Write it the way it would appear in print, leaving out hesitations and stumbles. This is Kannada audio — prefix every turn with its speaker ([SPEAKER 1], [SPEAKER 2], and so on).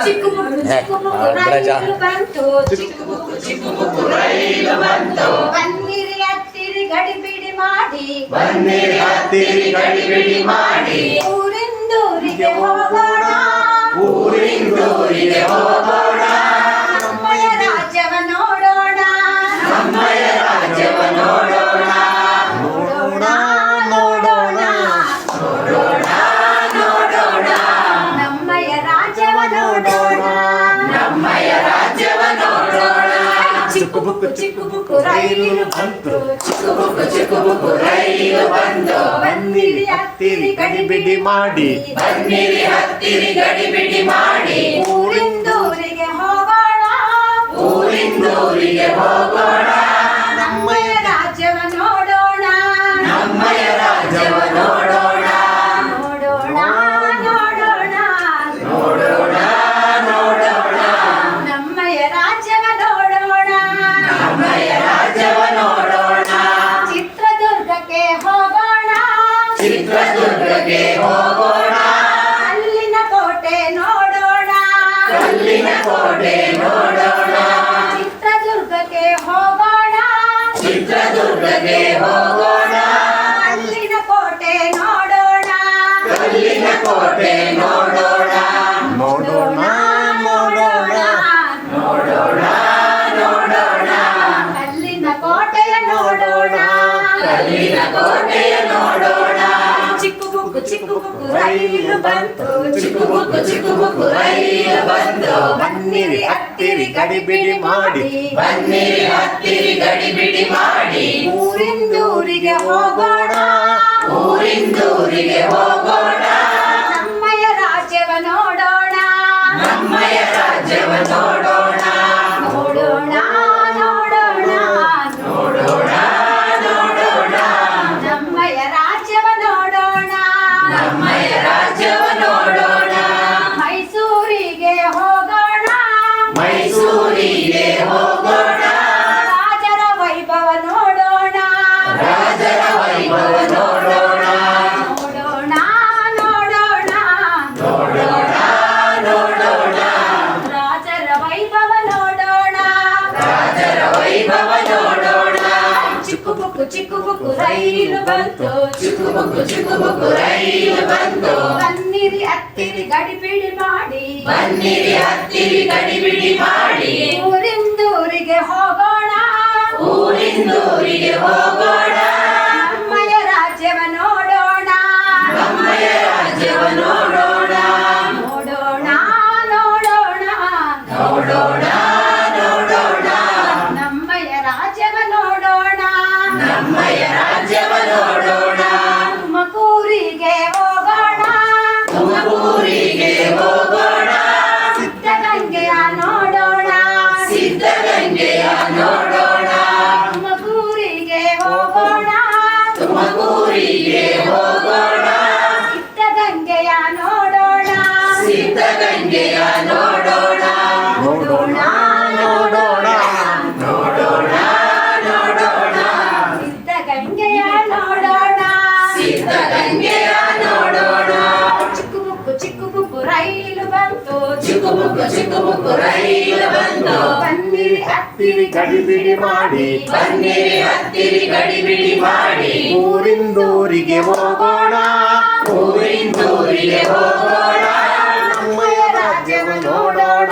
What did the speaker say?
[SPEAKER 1] ಚಿಕ್ಕು ಬುಕ್ಕು ರೈಲು ಬಂತು ಚಿಕ್ಕು ಬುಕ್ಕು ರೈಲು ಬಂತು ಬನ್ನಿರಿ ಹತ್ತಿರಿ ಗಡಿಬಿಡಿ ಮಾಡಿ ಊರಿಂದೂರಿಗೆ ಹೋಗೋಣ ನಮ್ಮಯ ರಾಜ್ಯವ ನೋಡೋಣ ನಮ್ಮಯ ರಾಜ್ಯವ ನೋಡೋಣ ಚಿಕ್ಕು ಬುಕ್ಕು ರೈಲು ಬಂತು ಚಿಕ್ಕು ಬುಕ್ಕು ರೈಲು ಬಂತು ಬನ್ನಿರಿ ಹತ್ತಿರಿ ಗಡಿಬಿಡಿ ಮಾಡಿ ಊರಿಂದೂರಿಗೆ ಹೋಗೋಣ ನಮ್ಮಯ ರಾಜ್ಯವ ನೋಡೋಣ ನಮ್ಮಯ ರಾಜ್ಯವ ನೋಡೋಣ ಚಿತ್ರದುರ್ಗಕ್ಕೆ ಹೋಗೋಣ ಅಲ್ಲಿನ ಕೋಟೆ ನೋಡೋಣ ಚಿತ್ರದುರ್ಗಕ್ಕೆ ಹೋಗೋಣ ಅಲ್ಲಿನ ಕೋಟೆ ನೋಡೋಣ ಅಲ್ಲಿನ ಕೋಟೆಯ ನೋಡೋಣ ಚಿಕ್ಕು ಬುಕ್ಕು ರೈಲು ಬಂತು ಬನ್ನಿರಿ ಹತ್ತಿರಿ ಗಡಿಬಿಡಿ ಮಾಡಿ ಊರಿಂದೂರಿಗೆ ಹೋಗೋಣ ನಮ್ಮಯ ರಾಜ್ಯವ ನೋಡೋಣ ನಮ್ಮಯ ರಾಜ್ಯವ ನೋಡೋಣ ಮೈಸೂರಿಗೆ ಹೋಗೋಣ ರಾಜರ ವೈಭವ ನೋಡೋಣ ರಾಜರ ವೈಭವ ನೋಡೋಣ ಚಿಕ್ಕು ಬುಕ್ಕು ರೈಲು ಬಂತು ಬನ್ನಿರಿ ಹತ್ತಿರಿ ಗಡಿಬಿಡಿ ಮಾಡಿ ಊರಿಂದೂರಿಗೆ ಹೋಗೋಣ ನಮ್ಮಯ ರಾಜ್ಯವ ನೋಡೋಣ ನಮ್ಮಯ ರಾಜ್ಯವ ನೋಡೋಣ ತುಮಕೂರಿಗೆ ಹೋಗೋಣ ಸಿದ್ಧಗಂಗೆಯ ನೋಡೋಣ ತುಮಕೂರಿಗೆ ಹೋಗೋಣ ಸಿದ್ಧಗಂಗೆಯ ನೋಡೋಣ ಚಿಕ್ಕು ಬುಕ್ಕು ರೈಲು ಬಂತು ಬನ್ನಿರಿ ಹತ್ತಿರಿ ಗಡಿಬಿಡಿ ಮಾಡಿ
[SPEAKER 2] ಊರಿಂದೂರಿಗೆ ಹೋಗೋಣ
[SPEAKER 1] ನಮ್ಮಯ ರಾಜ್ಯವ ನೋಡೋಣ